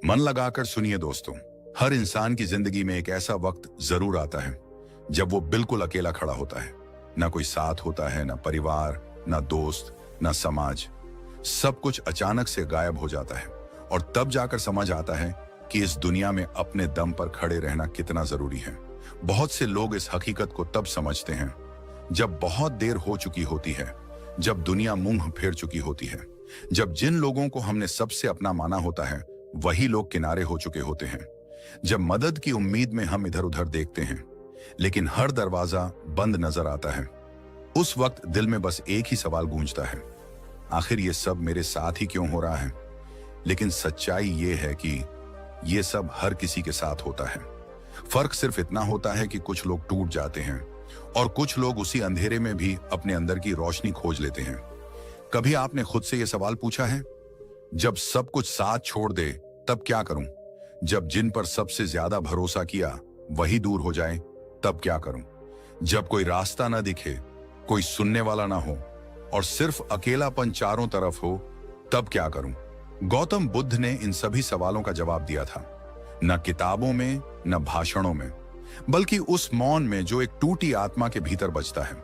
मन लगाकर सुनिए दोस्तों, हर इंसान की जिंदगी में एक ऐसा वक्त जरूर आता है जब वो बिल्कुल अकेला खड़ा होता है। ना कोई साथ होता है, ना परिवार, ना दोस्त, ना समाज। सब कुछ अचानक से गायब हो जाता है और तब जाकर समझ आता है कि इस दुनिया में अपने दम पर खड़े रहना कितना जरूरी है। बहुत से लोग इस हकीकत को तब समझते हैं जब बहुत देर हो चुकी होती है, जब दुनिया मुंह फेर चुकी होती है, जब जिन लोगों को हमने सबसे अपना माना होता है वही लोग किनारे हो चुके होते हैं, जब मदद की उम्मीद में हम इधर उधर देखते हैं लेकिन हर दरवाजा बंद नजर आता है। उस वक्त दिल में बस एक ही सवाल गूंजता है, आखिर ये सब मेरे साथ ही क्यों हो रहा है। लेकिन सच्चाई ये है कि ये सब हर किसी के साथ होता है। फर्क सिर्फ इतना होता है कि कुछ लोग टूट जाते हैं और कुछ लोग उसी अंधेरे में भी अपने अंदर की रोशनी खोज लेते हैं। कभी आपने खुद से यह सवाल पूछा है, जब सब कुछ साथ छोड़ दे तब क्या करूं? जब जिन पर सबसे ज्यादा भरोसा किया वही दूर हो जाए तब क्या करूं? जब कोई रास्ता ना दिखे, कोई सुनने वाला ना हो और सिर्फ अकेलापन चारों तरफ हो तब क्या करूं? गौतम बुद्ध ने इन सभी सवालों का जवाब दिया था, न किताबों में, न भाषणों में, बल्कि उस मौन में जो एक टूटी आत्मा के भीतर बजता है।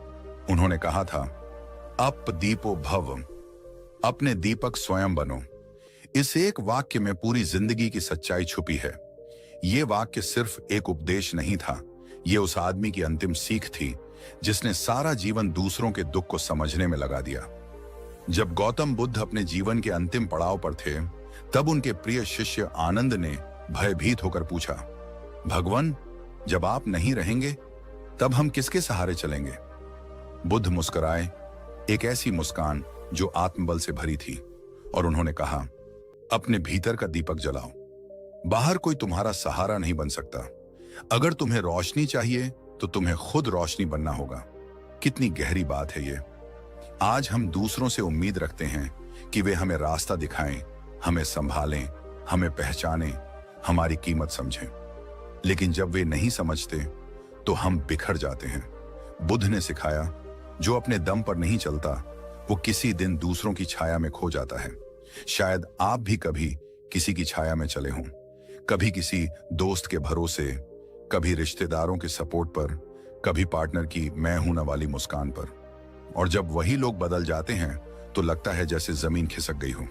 उन्होंने कहा था, अप दीपो भव, अपने दीपक स्वयं बनो। इस एक वाक्य में पूरी जिंदगी की सच्चाई छुपी है। ये वाक्य सिर्फ एक उपदेश नहीं था, ये उस आदमी की अंतिम सीख थी जिसने सारा जीवन दूसरों के दुख को समझने में लगा दिया। जब गौतम बुद्ध अपने जीवन के अंतिम पड़ाव पर थे तब उनके प्रिय शिष्य आनंद ने भयभीत होकर पूछा, भगवान, जब आप नहीं रहेंगे तब हम किसके सहारे चलेंगे? बुद्ध मुस्कुराए, एक ऐसी मुस्कान जो आत्मबल से भरी थी, और उन्होंने कहा, अपने भीतर का दीपक जलाओ। बाहर कोई तुम्हारा सहारा नहीं बन सकता। अगर तुम्हें रोशनी चाहिए तो तुम्हें खुद रोशनी बनना होगा। कितनी गहरी बात है ये। आज हम दूसरों से उम्मीद रखते हैं कि वे हमें रास्ता दिखाएं, हमें संभालें, हमें पहचानें, हमारी कीमत समझें। लेकिन जब वे नहीं समझते तो हम बिखर जाते हैं। बुद्ध ने सिखाया, जो अपने दम पर नहीं चलता वो किसी दिन दूसरों की छाया में खो जाता है। शायद आप भी कभी किसी की छाया में चले हों, कभी किसी दोस्त के भरोसे, कभी रिश्तेदारों के सपोर्ट पर, कभी पार्टनर की मैं हूं ना वाली मुस्कान पर। और जब वही लोग बदल जाते हैं तो लगता है जैसे जमीन खिसक गई हो।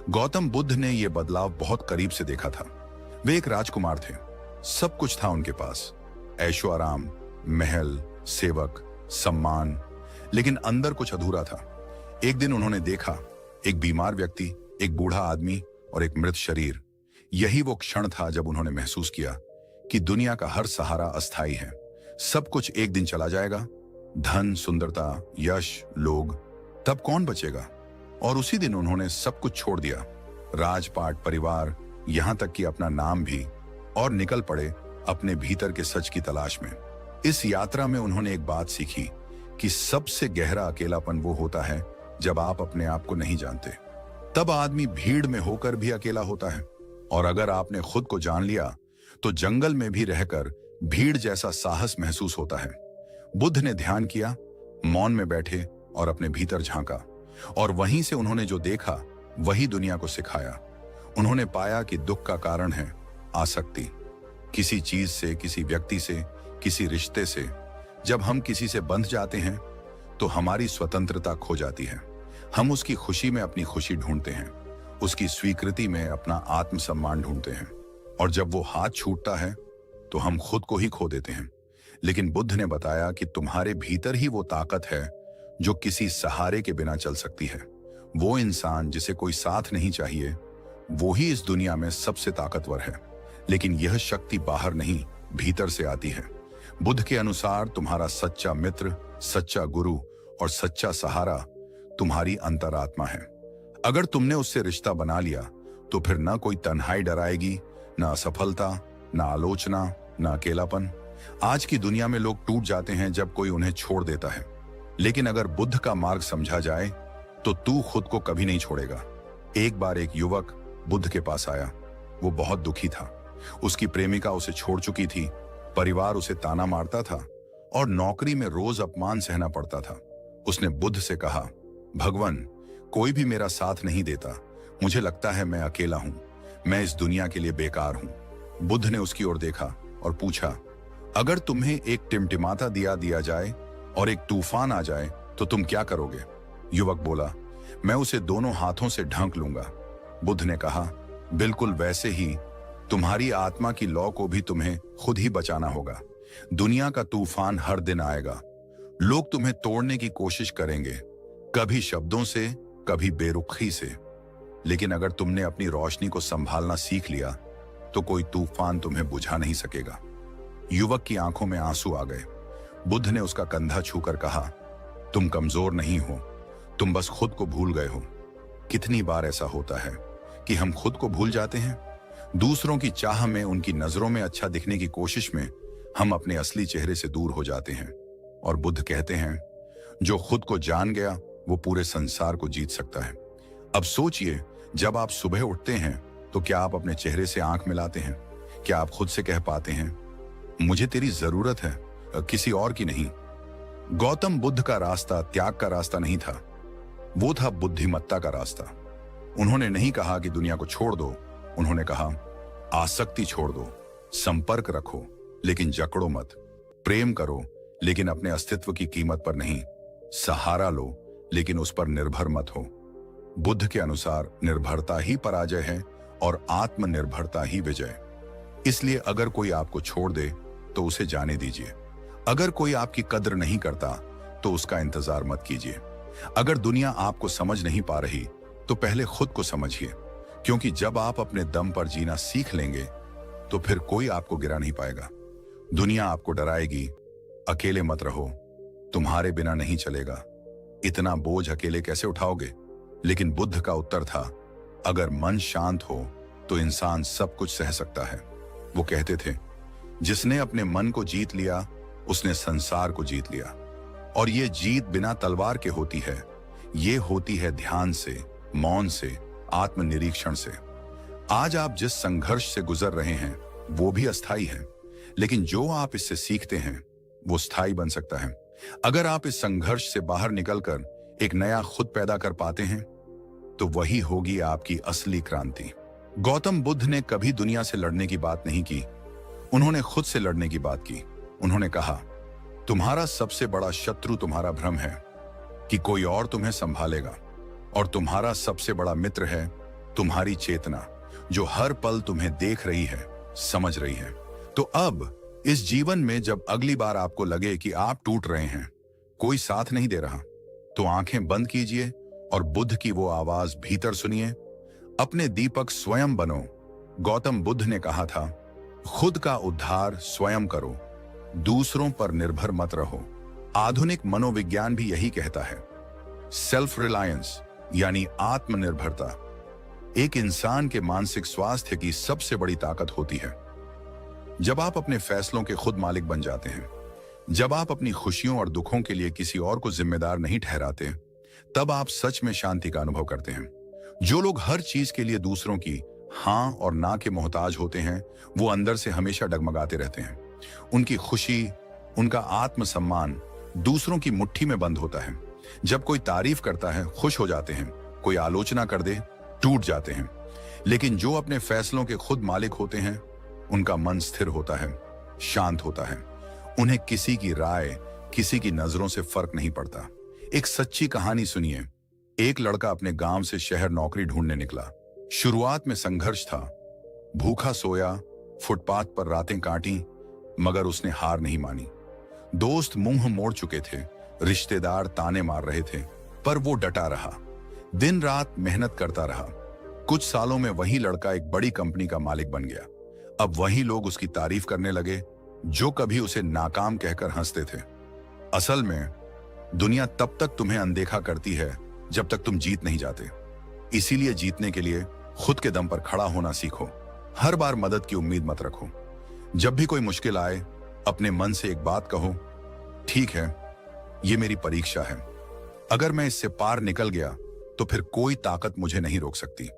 गौतम बुद्ध ने यह बदलाव बहुत करीब से देखा था। वे एक राजकुमार थे, सब कुछ था उनके पास, ऐशो आराम, महल, सेवक, सम्मान, लेकिन अंदर कुछ अधूरा था। एक दिन उन्होंने देखा, एक बीमार व्यक्ति, एक बूढ़ा आदमी और एक मृत शरीर। यही वो क्षण था जब उन्होंने महसूस किया कि दुनिया का हर सहारा अस्थायी है। सब कुछ एक दिन चला जाएगा, धन, सुंदरता, यश, लोग, तब कौन बचेगा? और उसी दिन उन्होंने सब कुछ छोड़ दिया, राजपाट, परिवार, यहां तक कि अपना नाम भी, और निकल पड़े अपने भीतर के सच की तलाश में। इस यात्रा में उन्होंने एक बात सीखी कि सबसे गहरा अकेलापन वो होता है जब आप अपने आप को नहीं जानते। तब आदमी भीड़ में होकर भी अकेला होता है, और अगर आपने खुद को जान लिया तो जंगल में भी रहकर भीड़ जैसा साहस महसूस होता है। बुद्ध ने ध्यान किया, मौन में बैठे और अपने भीतर झांका, और वहीं से उन्होंने जो देखा वही दुनिया को सिखाया। उन्होंने पाया कि दुख का कारण है आसक्ति, किसी चीज से, किसी व्यक्ति से, किसी रिश्ते से। जब हम किसी से बंध जाते हैं तो हमारी स्वतंत्रता खो जाती है। हम उसकी खुशी में अपनी खुशी ढूंढते हैं, उसकी स्वीकृति में अपना आत्मसम्मान ढूंढते हैं, और जब वो हाथ छूटता है तो हम खुद को ही खो देते हैं। लेकिन बुद्ध ने बताया कि तुम्हारे भीतर ही वो ताकत है जो किसी सहारे के बिना चल सकती है। वो इंसान जिसे कोई साथ नहीं चाहिए, वो ही इस दुनिया में सबसे ताकतवर है। लेकिन यह शक्ति बाहर नहीं, भीतर से आती है। बुद्ध के अनुसार तुम्हारा सच्चा मित्र, सच्चा गुरु और सच्चा सहारा तुम्हारी अंतरात्मा है। अगर तुमने उससे रिश्ता बना लिया तो फिर ना कोई तन्हाई डराएगी, ना असफलता, ना आलोचना, ना अकेलापन। आज की दुनिया में लोग टूट जाते हैं जब कोई उन्हें छोड़ देता है, लेकिन अगर बुद्ध का मार्ग समझा जाए तो तू खुद को कभी नहीं छोड़ेगा। एक बार एक युवक बुद्ध के पास आया। वो बहुत दुखी था। उसकी प्रेमिका उसे छोड़ चुकी थी, परिवार उसे ताना मारता था और नौकरी में रोज अपमान सहना पड़ता था। उसने बुद्ध से कहा, भगवान, कोई भी मेरा साथ नहीं देता, मुझे लगता है मैं अकेला हूं। मैं इस दुनिया के लिए बेकार हूं। बुद्ध ने उसकी ओर देखा और पूछा, अगर तुम्हें एक टिमटिमाता दिया दिया जाए और एक तूफान आ जाए तो तुम क्या करोगे? युवक बोला, मैं उसे दोनों हाथों से ढांक लूंगा। बुद्ध ने कहा, बिल्कुल वैसे ही तुम्हारी आत्मा की लौ को भी तुम्हें खुद ही बचाना होगा। दुनिया का तूफान हर दिन आएगा। लोग तुम्हें तोड़ने की कोशिश करेंगे, कभी शब्दों से, कभी बेरुखी से। लेकिन अगर तुमने अपनी रोशनी को संभालना सीख लिया तो कोई तूफान तुम्हें बुझा नहीं सकेगा। युवक की आंखों में आंसू आ गए। बुद्ध ने उसका कंधा छूकर कहा, तुम कमजोर नहीं हो, तुम बस खुद को भूल गए हो। कितनी बार ऐसा होता है कि हम खुद को भूल जाते हैं। दूसरों की चाह में, उनकी नजरों में अच्छा दिखने की कोशिश में हम अपने असली चेहरे से दूर हो जाते हैं। और बुद्ध कहते हैं, जो खुद को जान गया वो पूरे संसार को जीत सकता है। अब सोचिए, जब आप सुबह उठते हैं तो क्या आप अपने चेहरे से आंख मिलाते हैं? क्या आप खुद से कह पाते हैं, मुझे तेरी जरूरत है, किसी और की नहीं? गौतम बुद्ध का रास्ता त्याग का रास्ता नहीं था, वो था बुद्धिमत्ता का रास्ता। उन्होंने नहीं कहा कि दुनिया को छोड़ दो, उन्होंने कहा, आसक्ति छोड़ दो, संपर्क रखो लेकिन जकड़ो मत, प्रेम करो लेकिन अपने अस्तित्व की कीमत पर नहीं, सहारा लो लेकिन उस पर निर्भर मत हो। बुद्ध के अनुसार निर्भरता ही पराजय है और आत्मनिर्भरता ही विजय। इसलिए अगर कोई आपको छोड़ दे तो उसे जाने दीजिए। अगर कोई आपकी कद्र नहीं करता तो उसका इंतजार मत कीजिए। अगर दुनिया आपको समझ नहीं पा रही तो पहले खुद को समझिए, क्योंकि जब आप अपने दम पर जीना सीख लेंगे तो फिर कोई आपको गिरा नहीं पाएगा। दुनिया आपको डराएगी, अकेले मत रहो, तुम्हारे बिना नहीं चलेगा, इतना बोझ अकेले कैसे उठाओगे? लेकिन बुद्ध का उत्तर था, अगर मन शांत हो तो इंसान सब कुछ सह सकता है। वो कहते थे, जिसने अपने मन को जीत लिया उसने संसार को जीत लिया। और ये जीत बिना तलवार के होती है, ये होती है ध्यान से, मौन से, आत्मनिरीक्षण से। आज आप जिस संघर्ष से गुजर रहे हैं वो भी अस्थाई है, लेकिन जो आप इससे सीखते हैं वो स्थायी बन सकता है। अगर आप इस संघर्ष से बाहर निकलकर एक नया खुद पैदा कर पाते हैं तो वही होगी आपकी असली क्रांति। गौतम बुद्ध ने कभी दुनिया से लड़ने की बात नहीं की, उन्होंने खुद से लड़ने की बात की। उन्होंने कहा, तुम्हारा सबसे बड़ा शत्रु तुम्हारा भ्रम है कि कोई और तुम्हें संभालेगा, और तुम्हारा सबसे बड़ा मित्र है तुम्हारी चेतना, जो हर पल तुम्हें देख रही है, समझ रही है। तो अब इस जीवन में जब अगली बार आपको लगे कि आप टूट रहे हैं, कोई साथ नहीं दे रहा, तो आंखें बंद कीजिए और बुद्ध की वो आवाज भीतर सुनिए, अपने दीपक स्वयं बनो। गौतम बुद्ध ने कहा था, खुद का उद्धार स्वयं करो, दूसरों पर निर्भर मत रहो। आधुनिक मनोविज्ञान भी यही कहता है। सेल्फ रिलायंस यानी आत्मनिर्भरता एक इंसान के मानसिक स्वास्थ्य की सबसे बड़ी ताकत होती है। जब आप अपने फैसलों के खुद मालिक बन जाते हैं, जब आप अपनी खुशियों और दुखों के लिए किसी और को जिम्मेदार नहीं ठहराते, तब आप सच में शांति का अनुभव करते हैं। जो लोग हर चीज के लिए दूसरों की हां और ना के मोहताज होते हैं, वो अंदर से हमेशा डगमगाते रहते हैं। उनकी खुशी, उनका आत्मसम्मान दूसरों की मुट्ठी में बंद होता है। जब कोई तारीफ करता है, खुश हो जाते हैं, कोई आलोचना कर दे, टूट जाते हैं। लेकिन जो अपने फैसलों के खुद मालिक होते हैं, उनका मन स्थिर होता है, शांत होता है। उन्हें किसी की राय, किसी की नजरों से फर्क नहीं पड़ता। एक सच्ची कहानी सुनिए। एक लड़का अपने गांव से शहर नौकरी ढूंढने निकला। शुरुआत में संघर्ष था, भूखा सोया, फुटपाथ पर रातें काटी, मगर उसने हार नहीं मानी। दोस्त मुंह मोड़ चुके थे, रिश्तेदार ताने मार रहे थे, पर वो डटा रहा, दिन रात मेहनत करता रहा। कुछ सालों में वही लड़का एक बड़ी कंपनी का मालिक बन गया। अब वही लोग उसकी तारीफ करने लगे जो कभी उसे नाकाम कहकर हंसते थे। असल में दुनिया तब तक तुम्हें अनदेखा करती है जब तक तुम जीत नहीं जाते। इसीलिए जीतने के लिए खुद के दम पर खड़ा होना सीखो। हर बार मदद की उम्मीद मत रखो। जब भी कोई मुश्किल आए, अपने मन से एक बात कहो, ठीक है, ये मेरी परीक्षा है। अगर मैं इससे पार निकल गया तो फिर कोई ताकत मुझे नहीं रोक सकती।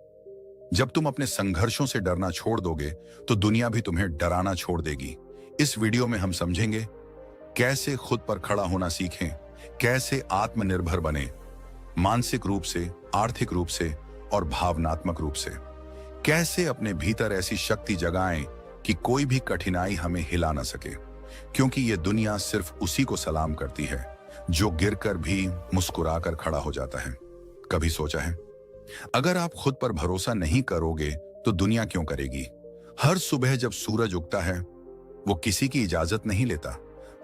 जब तुम अपने संघर्षों से डरना छोड़ दोगे तो दुनिया भी तुम्हें डराना छोड़ देगी। इस वीडियो में हम समझेंगे कैसे खुद पर खड़ा होना सीखें, कैसे आत्मनिर्भर बने, मानसिक रूप से, आर्थिक रूप से और भावनात्मक रूप से। कैसे अपने भीतर ऐसी शक्ति जगाएं कि कोई भी कठिनाई हमें हिला ना सके, क्योंकि ये दुनिया सिर्फ उसी को सलाम करती है जो गिरकर भी मुस्कुराकर खड़ा हो जाता है। कभी सोचा है, अगर आप खुद पर भरोसा नहीं करोगे तो दुनिया क्यों करेगी? हर सुबह जब सूरज उगता है वो किसी की इजाजत नहीं लेता।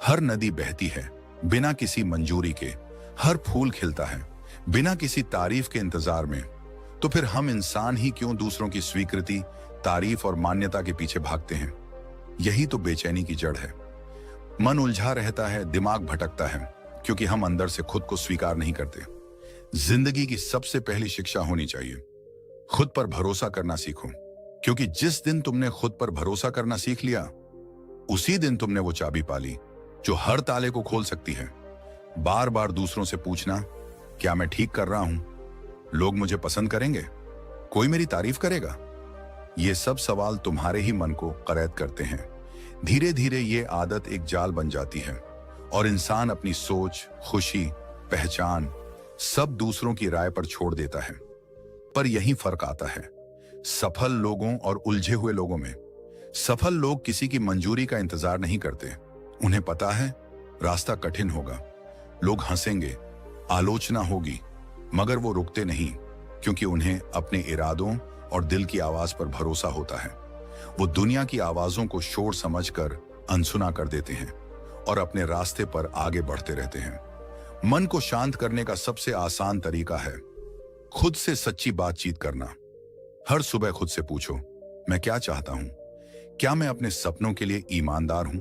हर नदी बहती है बिना किसी मंजूरी के। हर फूल खिलता है बिना किसी तारीफ के इंतजार में। तो फिर हम इंसान ही क्यों दूसरों की स्वीकृति, तारीफ और मान्यता के पीछे भागते हैं? यही तो बेचैनी की जड़ है। मन उलझा रहता है, दिमाग भटकता है, क्योंकि हम अंदर से खुद को स्वीकार नहीं करते। जिंदगी की सबसे पहली शिक्षा होनी चाहिए, खुद पर भरोसा करना सीखो, क्योंकि जिस दिन तुमने खुद पर भरोसा करना सीख लिया उसी दिन तुमने वो चाबी पाली जो हर ताले को खोल सकती है। बार बार दूसरों से पूछना, क्या मैं ठीक कर रहा हूं? लोग मुझे पसंद करेंगे? कोई मेरी तारीफ करेगा? ये सब सवाल तुम्हारे ही मन को कैद करते हैं। धीरे धीरे ये आदत एक जाल बन जाती है और इंसान अपनी सोच, खुशी, पहचान सब दूसरों की राय पर छोड़ देता है। पर यही फर्क आता है सफल लोगों और उलझे हुए लोगों में। सफल लोग किसी की मंजूरी का इंतजार नहीं करते। उन्हें पता है रास्ता कठिन होगा, लोग हंसेंगे, आलोचना होगी, मगर वो रुकते नहीं, क्योंकि उन्हें अपने इरादों और दिल की आवाज पर भरोसा होता है। वो दुनिया की आवाजों को शोर समझकर अनसुना कर देते हैं और अपने रास्ते पर आगे बढ़ते रहते हैं। मन को शांत करने का सबसे आसान तरीका है खुद से सच्ची बातचीत करना। हर सुबह खुद से पूछो, मैं क्या चाहता हूं? क्या मैं अपने सपनों के लिए ईमानदार हूं?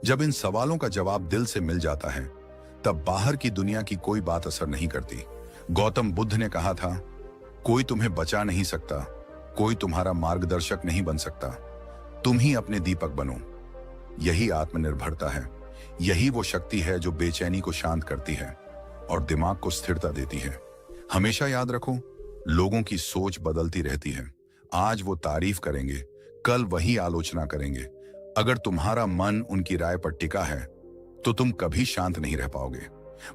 जब इन सवालों का जवाब दिल से मिल जाता है तब बाहर की दुनिया की कोई बात असर नहीं करती। गौतम बुद्ध ने कहा था, कोई तुम्हें बचा नहीं सकता, कोई तुम्हारा मार्गदर्शक नहीं बन सकता, तुम ही अपने दीपक बनो। यही आत्मनिर्भरता है। यही वो शक्ति है जो बेचैनी को शांत करती है और दिमाग को स्थिरता देती है। हमेशा याद रखो, लोगों की सोच बदलती रहती है। आज वो तारीफ करेंगे, कल वही आलोचना करेंगे। अगर तुम्हारा मन उनकी राय पर टिका है तो तुम कभी शांत नहीं रह पाओगे,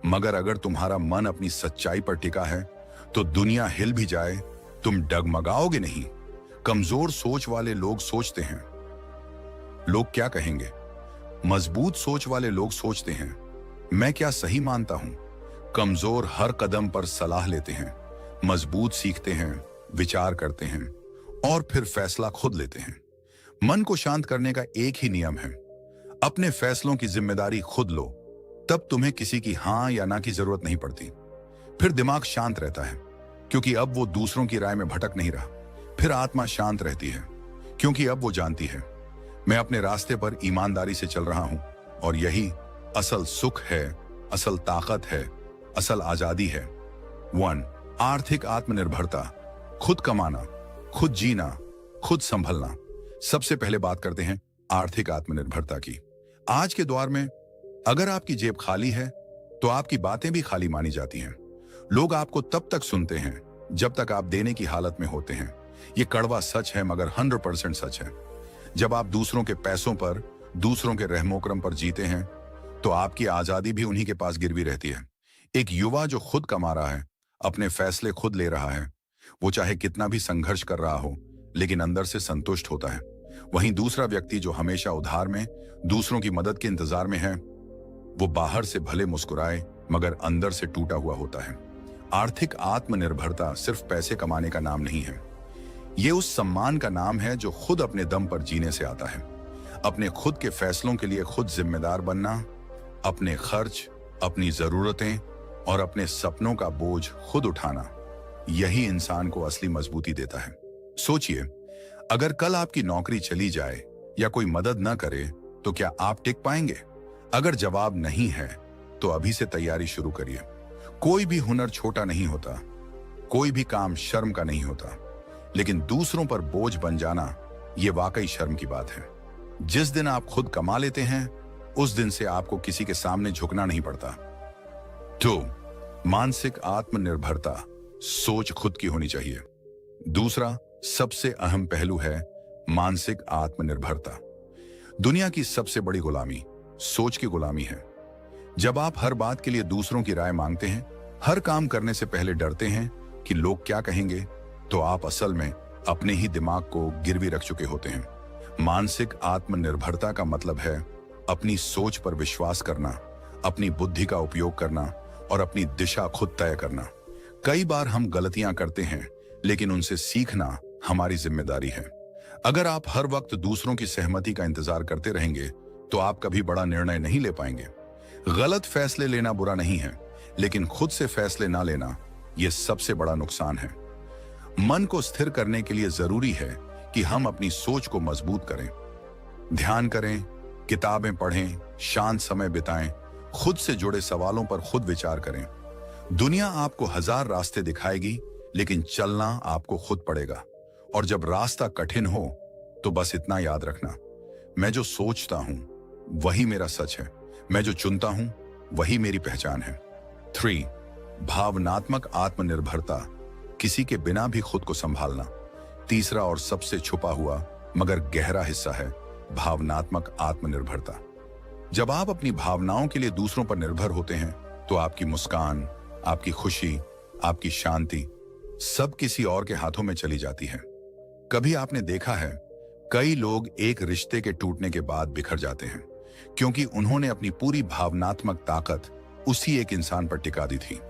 मगर अगर तुम्हारा मन अपनी सच्चाई पर टिका है तो दुनिया हिल भी जाए तुम डगमगाओगे नहीं। कमजोर सोच वाले लोग सोचते हैं, लोग क्या कहेंगे? मजबूत सोच वाले लोग सोचते हैं, मैं क्या सही मानता हूं? कमजोर हर कदम पर सलाह लेते हैं, मजबूत सीखते हैं, विचार करते हैं और फिर फैसला खुद लेते हैं। मन को शांत करने का एक ही नियम है, अपने फैसलों की जिम्मेदारी खुद लो, तब तुम्हें किसी की हां या ना की जरूरत नहीं पड़ती। फिर दिमाग शांत रहता है, क्योंकि अब वो दूसरों की राय में भटक नहीं रहा। फिर आत्मा शांत रहती है, क्योंकि अब वो जानती है मैं अपने रास्ते पर ईमानदारी से चल रहा हूं और यही असल सुख है, असल ताकत है, असल आजादी है। 1. आर्थिक आत्मनिर्भरता। खुद कमाना, खुद जीना, खुद संभलना। सबसे पहले बात करते हैं आर्थिक आत्मनिर्भरता की। आज के दौर में अगर आपकी जेब खाली है तो आपकी बातें भी खाली मानी जाती हैं। लोग आपको तब तक सुनते हैं जब तक आप देने की हालत में होते हैं। ये कड़वा सच है, मगर 100% सच है। जब आप दूसरों के पैसों पर, दूसरों के रहमोकरम पर जीते हैं तो आपकी आजादी भी उन्हीं के पास गिरवी रहती है। एक युवा जो खुद कमा रहा है, अपने फैसले खुद ले रहा है, वो चाहे कितना भी संघर्ष कर रहा हो लेकिन अंदर से संतुष्ट होता है। वहीं दूसरा व्यक्ति जो हमेशा उधार में, दूसरों की मदद के इंतजार में है, वो बाहर से भले मुस्कुराए मगर अंदर से टूटा हुआ होता है। आर्थिक आत्मनिर्भरता सिर्फ पैसे कमाने का नाम नहीं है, ये उस सम्मान का नाम है जो खुद अपने दम पर जीने से आता है। अपने खुद के फैसलों के लिए खुद जिम्मेदार बनना, अपने खर्च, अपनी जरूरतें और अपने सपनों का बोझ खुद उठाना, यही इंसान को असली मजबूती देता है। सोचिए, अगर कल आपकी नौकरी चली जाए या कोई मदद न करे तो क्या आप टिक पाएंगे? अगर जवाब नहीं है तो अभी से तैयारी शुरू करिए। कोई भी हुनर छोटा नहीं होता, कोई भी काम शर्म का नहीं होता, लेकिन दूसरों पर बोझ बन जाना यह वाकई शर्म की बात है। जिस दिन आप खुद कमा लेते हैं उस दिन से आपको किसी के सामने झुकना नहीं पड़ता। तो मानसिक आत्मनिर्भरता, सोच खुद की होनी चाहिए। दूसरा सबसे अहम पहलू है मानसिक आत्मनिर्भरता। दुनिया की सबसे बड़ी गुलामी सोच की गुलामी है। जब आप हर बात के लिए दूसरों की राय मांगते हैं, हर काम करने से पहले डरते हैं कि लोग क्या कहेंगे, तो आप असल में अपने ही दिमाग को गिरवी रख चुके होते हैं। मानसिक आत्मनिर्भरता का मतलब है अपनी सोच पर विश्वास करना, अपनी बुद्धि का उपयोग करना और अपनी दिशा खुद तय करना। कई बार हम गलतियां करते हैं, लेकिन उनसे सीखना हमारी जिम्मेदारी है। अगर आप हर वक्त दूसरों की सहमति का इंतजार करते रहेंगे तो आप कभी बड़ा निर्णय नहीं ले पाएंगे। गलत फैसले लेना बुरा नहीं है, लेकिन खुद से फैसले ना लेना यह सबसे बड़ा नुकसान है। मन को स्थिर करने के लिए जरूरी है कि हम अपनी सोच को मजबूत करें। ध्यान करें, किताबें पढ़ें, शांत समय बिताएं, खुद से जुड़े सवालों पर खुद विचार करें। दुनिया आपको 1000 रास्ते दिखाएगी, लेकिन चलना आपको खुद पड़ेगा। और जब रास्ता कठिन हो तो बस इतना याद रखना, मैं जो सोचता हूं वही मेरा सच है, मैं जो चुनता हूं वही मेरी पहचान है। 3. भावनात्मक आत्मनिर्भरता, किसी के बिना भी खुद को संभालना। तीसरा और सबसे छुपा हुआ मगर गहरा हिस्सा है भावनात्मक आत्मनिर्भरता। जब आप अपनी भावनाओं के लिए दूसरों पर निर्भर होते हैं तो आपकी मुस्कान, आपकी खुशी, आपकी शांति सब किसी और के हाथों में चली जाती है। कभी आपने देखा है, कई लोग एक रिश्ते के टूटने के बाद बिखर जाते हैं क्योंकि उन्होंने अपनी पूरी भावनात्मक ताकत उसी एक इंसान पर टिका दी थी।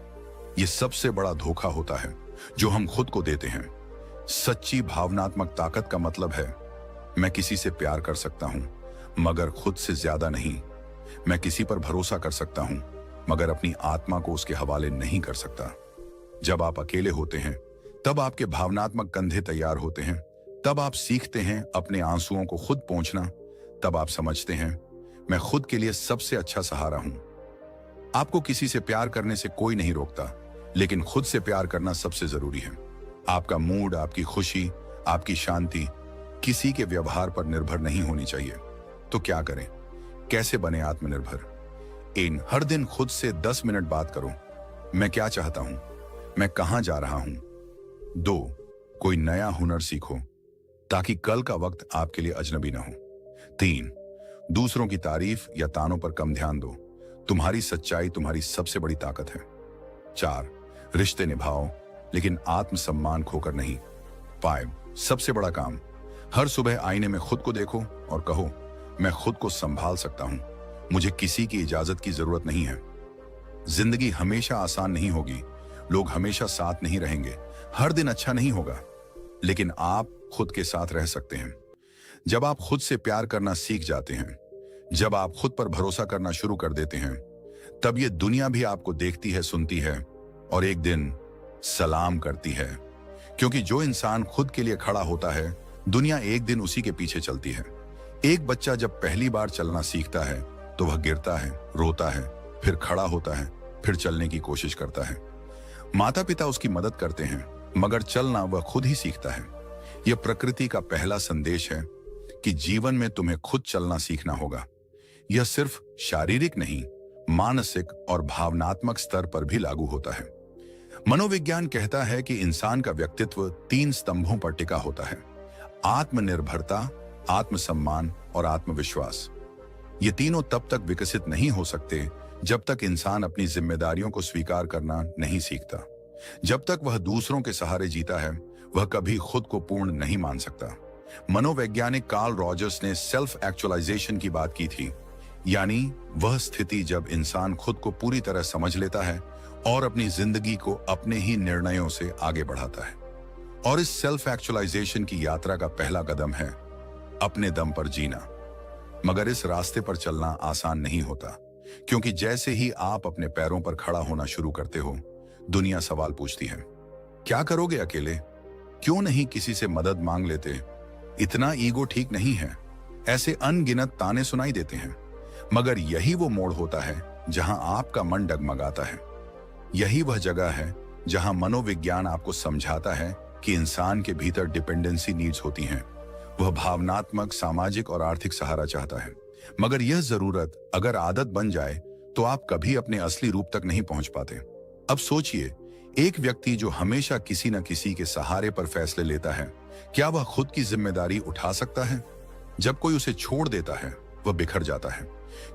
यह सबसे बड़ा धोखा होता है जो हम खुद को देते हैं। सच्ची भावनात्मक ताकत का मतलब है, मैं किसी से प्यार कर सकता हूं मगर खुद से ज्यादा नहीं। मैं किसी पर भरोसा कर सकता हूं मगर अपनी आत्मा को उसके हवाले नहीं कर सकता। जब आप अकेले होते हैं तब आपके भावनात्मक कंधे तैयार होते हैं। तब आप सीखते हैं अपने आंसुओं को खुद पोंछना। तब आप समझते हैं, मैं खुद के लिए सबसे अच्छा सहारा हूं। आपको किसी से प्यार करने से कोई नहीं रोकता, लेकिन खुद से प्यार करना सबसे जरूरी है। आपका मूड, आपकी खुशी, आपकी शांति किसी के व्यवहार पर निर्भर नहीं होनी चाहिए। तो क्या करें? कैसे बने आत्मनिर्भर? 1. हर दिन खुद से 10 मिनट बात करो। मैं क्या चाहता हूं? मैं कहां जा रहा हूं? 2. कोई नया हुनर सीखो ताकि कल का वक्त आपके लिए अजनबी ना हो। 3. दूसरों की तारीफ या तानों पर कम ध्यान दो। तुम्हारी सच्चाई तुम्हारी सबसे बड़ी ताकत है। 4. रिश्ते निभाओ, लेकिन आत्मसम्मान खोकर नहीं। 5. सबसे बड़ा काम, हर सुबह आईने में खुद को देखो और कहो, मैं खुद को संभाल सकता हूं, मुझे किसी की इजाजत की जरूरत नहीं है। जिंदगी हमेशा आसान नहीं होगी, लोग हमेशा साथ नहीं रहेंगे, हर दिन अच्छा नहीं होगा, लेकिन आप खुद के साथ रह सकते हैं। जब आप खुद से प्यार करना सीख जाते हैं, जब आप खुद पर भरोसा करना शुरू कर देते हैं, तब ये दुनिया भी आपको देखती है, सुनती है और एक दिन सलाम करती है। क्योंकि जो इंसान खुद के लिए खड़ा होता है, दुनिया एक दिन उसी के पीछे चलती है। एक बच्चा जब पहली बार चलना सीखता है तो वह गिरता है, रोता है, फिर खड़ा होता है, फिर चलने की कोशिश करता है। माता पिता उसकी मदद करते हैं, मगर चलना वह खुद ही सीखता है। यह प्रकृति का पहला संदेश है कि जीवन में तुम्हें खुद चलना सीखना होगा। यह सिर्फ शारीरिक नहीं, मानसिक और भावनात्मक स्तर पर भी लागू होता है। मनोविज्ञान कहता है कि इंसान का व्यक्तित्व 3 स्तंभों पर टिका होता है: आत्मनिर्भरता, आत्मसम्मान और आत्मविश्वास। ये तीनों तब तक विकसित नहीं हो सकते जब तक इंसान अपनी जिम्मेदारियों को स्वीकार करना नहीं सीखता। जब तक वह दूसरों के सहारे जीता है, वह कभी खुद को पूर्ण नहीं मान सकता। मनोवैज्ञानिक कार्ल रॉजर्स ने सेल्फ एक्चुअलाइजेशन की बात की थी, यानी वह स्थिति जब इंसान खुद को पूरी तरह समझ लेता है और अपनी जिंदगी को अपने ही निर्णयों से आगे बढ़ाता है। और इस सेल्फ एक्चुअलाइजेशन की यात्रा का पहला कदम है अपने दम पर जीना। मगर इस रास्ते पर चलना आसान नहीं होता, क्योंकि जैसे ही आप अपने पैरों पर खड़ा होना शुरू करते हो, दुनिया सवाल पूछती है, क्या करोगे अकेले? क्यों नहीं किसी से मदद मांग लेते? इतना ईगो ठीक नहीं है। ऐसे अनगिनत ताने सुनाई देते हैं। मगर यही वो मोड़ होता है जहां आपका मन डगमगाता है। यही वह जगह है जहां मनोविज्ञान आपको समझाता है कि इंसान के भीतर डिपेंडेंसी नीड्स होती हैं। वह भावनात्मक, सामाजिक और आर्थिक सहारा चाहता है। मगर यह जरूरत अगर आदत बन जाए तो आप कभी अपने असली रूप तक नहीं पहुंच पाते। अब सोचिए, एक व्यक्ति जो हमेशा किसी न किसी के सहारे पर फैसले लेता है, क्या वह खुद की जिम्मेदारी उठा सकता है? जब कोई उसे छोड़ देता है, वह बिखर जाता है,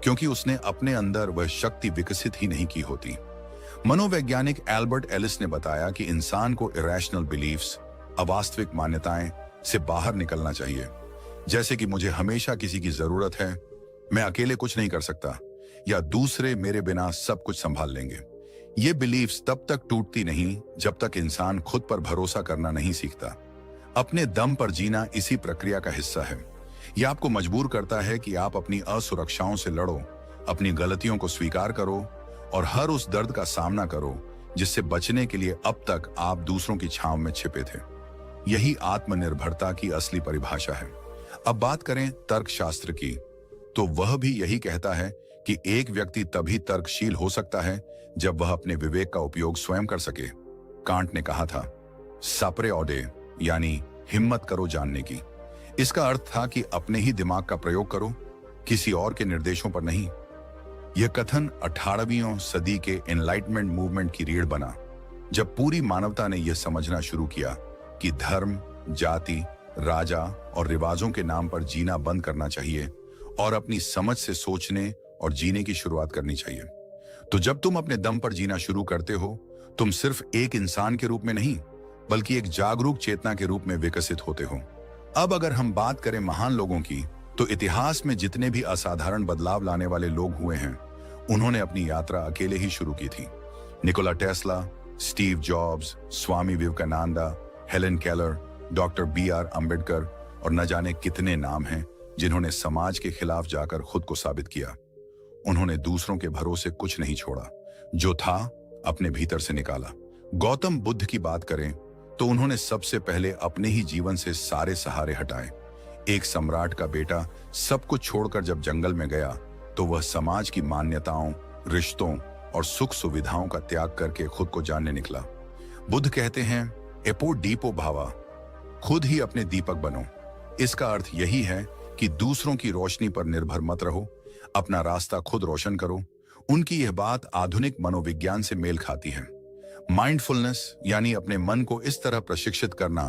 क्योंकि उसने अपने अंदर वह शक्ति विकसित ही नहीं की होती। मनोवैज्ञानिक एल्बर्ट एलिस ने बताया कि इंसान को इरेशनल बिलीफ्स, अवास्तविक मान्यताएं से बाहर निकलना चाहिए, जैसे कि मुझे हमेशा किसी की जरूरत है, मैं अकेले कुछ नहीं कर सकता, या दूसरे मेरे बिना सब कुछ संभाल लेंगे। ये बिलीफ्स तब तक टूटती नहीं जब तक इंसान खुद पर भरोसा करना नहीं सीखता। अपने दम पर जीना इसी प्रक्रिया का हिस्सा है। यह आपको मजबूर करता है कि आप अपनी असुरक्षाओं से लड़ो, अपनी गलतियों को स्वीकार करो और हर उस दर्द का सामना करो जिससे बचने के लिए अब तक आप दूसरों की छांव में छिपे थे। यही आत्मनिर्भरता की असली परिभाषा है। अब बात करें तर्कशास्त्र की, तो वह भी यही कहता है कि एक व्यक्ति तभी तर्कशील हो सकता है जब वह अपने विवेक का उपयोग स्वयं कर सके। कांट ने कहा था, सापरे ऑडे, यानी हिम्मत करो जानने की। इसका अर्थ था कि अपने ही दिमाग का प्रयोग करो, किसी और के निर्देशों पर नहीं। यह कथन 18वीं सदी के एनलाइटमेंट मूवमेंट की रीढ़ बना, जब पूरी मानवता ने यह समझना शुरू किया कि धर्म, जाति, राजा और रिवाजों के नाम पर जीना बंद करना चाहिए और अपनी समझ से सोचने और जीने की शुरुआत करनी चाहिए। तो जब तुम अपने दम पर जीना शुरू करते हो, तुम सिर्फ एक इंसान के रूप में नहीं, बल्कि एक जागरूक चेतना के रूप में विकसित होते हो। अब अगर हम बात करें महान लोगों की, तो इतिहास में जितने भी असाधारण बदलाव लाने वाले लोग हुए हैं, उन्होंने अपनी यात्रा अकेले ही शुरू की थी। Nikola Tesla, Steve Jobs, Swami Vivekananda, Helen Keller, doctor BR Ambedkar और न जाने कितने नाम हैं जिन्होंने समाज के खिलाफ जाकर खुद को साबित किया। उन्होंने दूसरों के भरोसे कुछ नहीं छोड़ा, जो था अपने भीतर से निकाला। गौतम बुद्ध की बात करें तो उन्होंने सबसे पहले अपने ही जीवन से सारे सहारे हटाए। एक सम्राट का बेटा सब कुछ छोड़कर जब जंगल में गया, तो वह समाज की मान्यताओं, रिश्तों और सुख सुविधाओं का त्याग करके खुद को जानने निकला। बुद्ध कहते हैं, एपो डीपो भावा, खुद ही अपने दीपक बनो। इसका अर्थ यही है कि दूसरों की रोशनी पर निर्भर मत रहो, अपना रास्ता खुद रोशन करो। उनकी यह बात आधुनिक मनोविज्ञान से मेल खाती है। माइंडफुलनेस यानी अपने मन को इस तरह प्रशिक्षित करना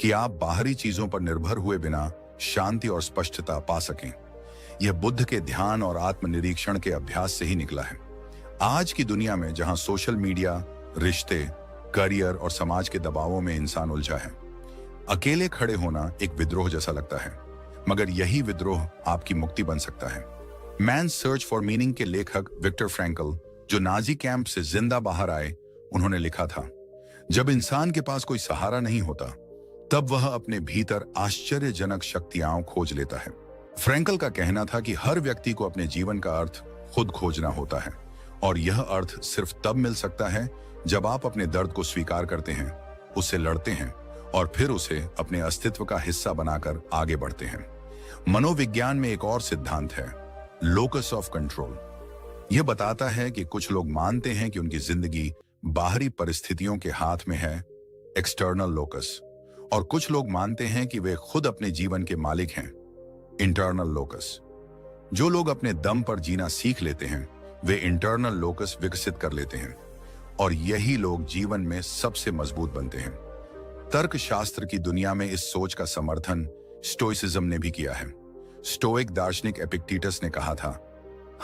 कि आप बाहरी चीजों पर निर्भर हुए बिना शांति और स्पष्टता पा सकें। यह बुद्ध के ध्यान और आत्मनिरीक्षण के अभ्यास से ही निकला है। आज की दुनिया में जहां सोशल मीडिया, रिश्ते, करियर और समाज के दबावों में इंसान उलझा है, अकेले खड़े होना एक विद्रोह जैसा लगता है, मगर यही विद्रोह आपकी मुक्ति बन सकता है। मैन सर्च फॉर मीनिंग के लेखक विक्टर फ्रैंकल, जो नाजी कैंप से जिंदा बाहर आए, उन्होंने लिखा था, जब इंसान के पास कोई सहारा नहीं होता, तब वह अपने भीतर आश्चर्यजनक शक्तियां खोज लेता है। फ्रैंकल का कहना था कि हर व्यक्ति को अपने जीवन का अर्थ खुद खोजना होता है, और यह अर्थ सिर्फ तब मिल सकता है जब आप अपने दर्द को स्वीकार करते हैं, उससे लड़ते हैं और फिर उसे अपने अस्तित्व का हिस्सा बनाकर आगे बढ़ते हैं। मनोविज्ञान में एक और सिद्धांत है, लोकस ऑफ कंट्रोल। यह बताता है कि कुछ लोग मानते हैं कि उनकी जिंदगी बाहरी परिस्थितियों के हाथ में है, एक्सटर्नल लोकस, और कुछ लोग मानते हैं कि वे खुद अपने जीवन के मालिक हैं, इंटरनल लोकस। जो लोग अपने दम पर जीना सीख लेते हैं, वे इंटरनल लोकस विकसित कर लेते हैं, और यही लोग जीवन में सबसे मजबूत बनते हैं। तर्कशास्त्र की दुनिया में इस सोच का समर्थन स्टोइसिज्म ने भी किया है। स्टोइक दार्शनिक एपिक्टेटस ने कहा था,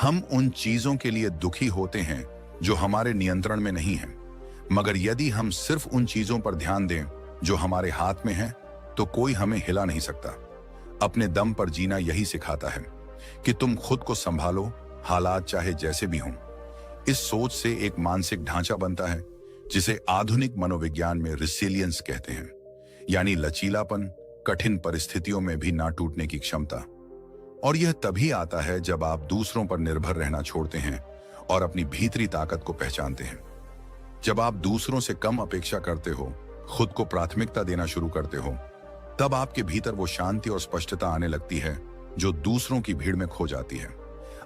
हम उन चीजों के लिए दुखी होते हैं जो हमारे नियंत्रण में नहीं है, मगर यदि हम सिर्फ उन चीजों पर ध्यान दें जो हमारे हाथ में है, तो कोई हमें हिला नहीं सकता। अपने दम पर जीना यही सिखाता है कि तुम खुद को संभालो, हालात चाहे जैसे भी हों। इस सोच से एक मानसिक ढांचा बनता है जिसे आधुनिक मनोविज्ञान में रिसिलियंस कहते हैं, यानी लचीलापन, कठिन परिस्थितियों में भी ना टूटने की क्षमता। और यह तभी आता है जब आप दूसरों पर निर्भर रहना छोड़ते हैं और अपनी भीतरी ताकत को पहचानते हैं। जब आप दूसरों से कम अपेक्षा करते हो, खुद को प्राथमिकता देना शुरू करते हो, तब आपके भीतर वो शांति और स्पष्टता आने लगती है जो दूसरों की भीड़ में खो जाती है।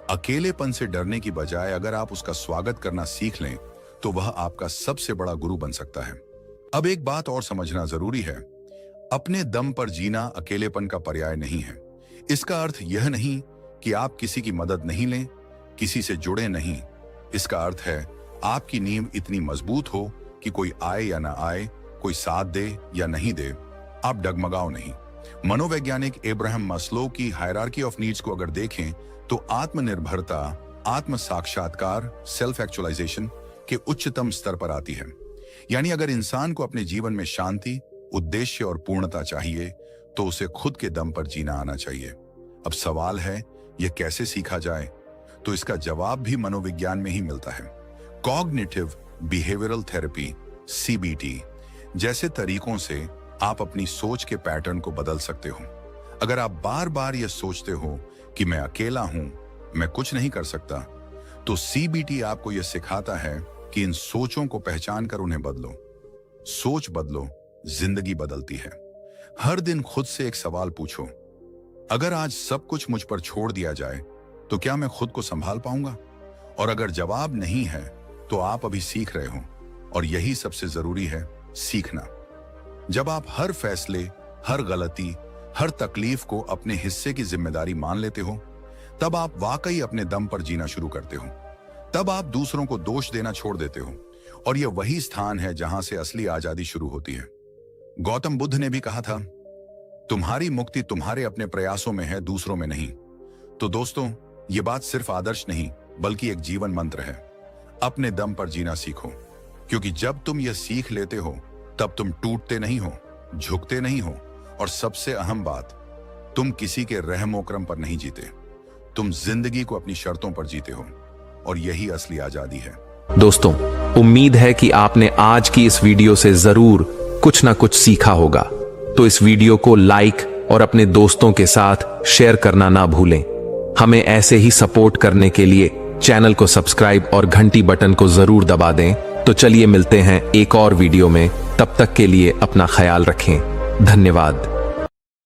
अकेलेपन से डरने की बजाय अगर आप उसका स्वागत करना सीख लें, तो वह आपका सबसे बड़ा गुरु बन सकता है। अब एक बात और समझना जरूरी है, अपने दम पर जीना अकेलेपन का पर्याय नहीं है। इसका अर्थ यह नहीं कि आप किसी की मदद नहीं लें, किसी से जुड़े नहीं। इसका अर्थ है आपकी नींव इतनी मजबूत हो कि कोई आए या ना आए, कोई साथ दे या नहीं दे, आप डगमगाओ नहीं। मनोवैज्ञानिक एब्राहम मस्लो की हायरार्की ऑफ नीड्स को अगर देखें, तो आत्मनिर्भरता, आत्म साक्षात्कार, सेल्फ एक्चुअलाइजेशन के उच्चतम स्तर पर आती है। यानी अगर इंसान को अपने जीवन में शांति उद्देश्य और पूर्णता चाहिए तो उसे खुद के दम पर जीना आना चाहिए। अब सवाल है, यह कैसे सीखा जाए? तो इसका जवाब भी मनोविज्ञान में ही मिलता है। कॉग्निटिव बिहेवियरल थेरेपी CBT जैसे तरीकों से आप अपनी सोच के पैटर्न को बदल सकते हो। अगर आप बार बार यह सोचते हो कि मैं अकेला हूं, मैं कुछ नहीं कर सकता, तो CBT आपको यह सिखाता है कि इन सोचों को पहचान कर उन्हें बदलो। सोच बदलो, जिंदगी बदलती है। हर दिन खुद से एक सवाल पूछो, अगर आज सब कुछ मुझ पर छोड़ दिया जाए तो क्या मैं खुद को संभाल पाऊंगा? और अगर जवाब नहीं है तो आप अभी सीख रहे हो, और यही सबसे जरूरी है, सीखना। जब आप हर फैसले, हर गलती, हर तकलीफ को अपने हिस्से की जिम्मेदारी मान लेते हो, तब आप वाकई अपने दम पर जीना शुरू करते हो। तब आप दूसरों को दोष देना छोड़ देते हो, और यह वही स्थान है जहां से असली आजादी शुरू होती है। गौतम बुद्ध ने भी कहा था, तुम्हारी मुक्ति तुम्हारे अपने प्रयासों में है, दूसरों में नहीं। तो दोस्तों, ये बात सिर्फ आदर्श नहीं बल्कि एक जीवन मंत्र है। अपने दम पर जीना सीखो, क्योंकि जब तुम यह सीख लेते हो तब तुम टूटते नहीं हो, झुकते नहीं हो, और सबसे अहम बात, तुम किसी के रहमो करम पर नहीं जीते, तुम जिंदगी को अपनी शर्तों पर जीते हो, और यही असली आजादी है। दोस्तों, उम्मीद है कि आपने आज की इस वीडियो से जरूर कुछ ना कुछ सीखा होगा। तो इस वीडियो को लाइक और अपने दोस्तों के साथ शेयर करना ना भूलें। हमें ऐसे ही सपोर्ट करने के लिए चैनल को सब्सक्राइब और घंटी बटन को जरूर दबा दें। तो चलिए मिलते हैं एक और वीडियो में, तब तक के लिए अपना ख्याल रखें। धन्यवाद।